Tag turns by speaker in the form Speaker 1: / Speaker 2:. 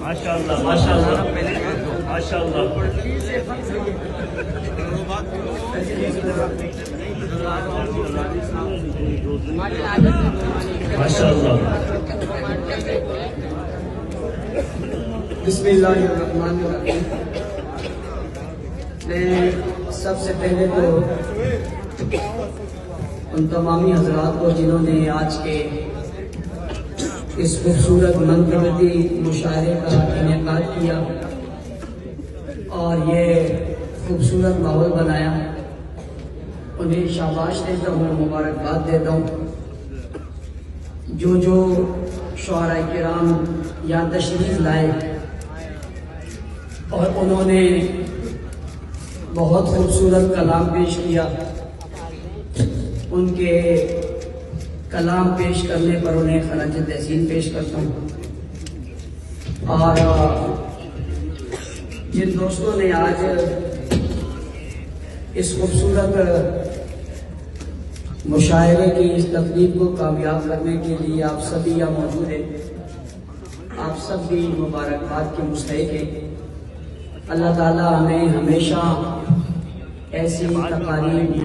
Speaker 1: माशाअल्लाह माशाअल्लाह माशाअल्लाह। माशाअल्लाह।
Speaker 2: बिस्मिल्लाहिर्रहमानिर्रहीम। मैं सबसे पहले तो उन तमामी हजरात को जिन्होंने आज के इस खूबसूरत मनक़बती मुशायरे का इनेकाद किया और ये खूबसूरत माहौल बनाया, उन्हें शाबाश देता हूँ, मुबारकबाद देता हूँ। जो शुआराए किराम यहाँ तशरीफ लाए और उन्होंने बहुत खूबसूरत कलाम पेश किया, उनके कलाम पेश करने पर उन्हें खराज तहसीन पेश करता हूँ। और जिन दोस्तों ने आज इस खूबसूरत मुशायरे की इस तकरीब को कामयाब करने के लिए आप सभी यहाँ मौजूद हैं, आप सब भी मुबारकबाद के मुस्तहिक हैं। अल्लाह ताला हमें हमेशा ऐसी तकारीब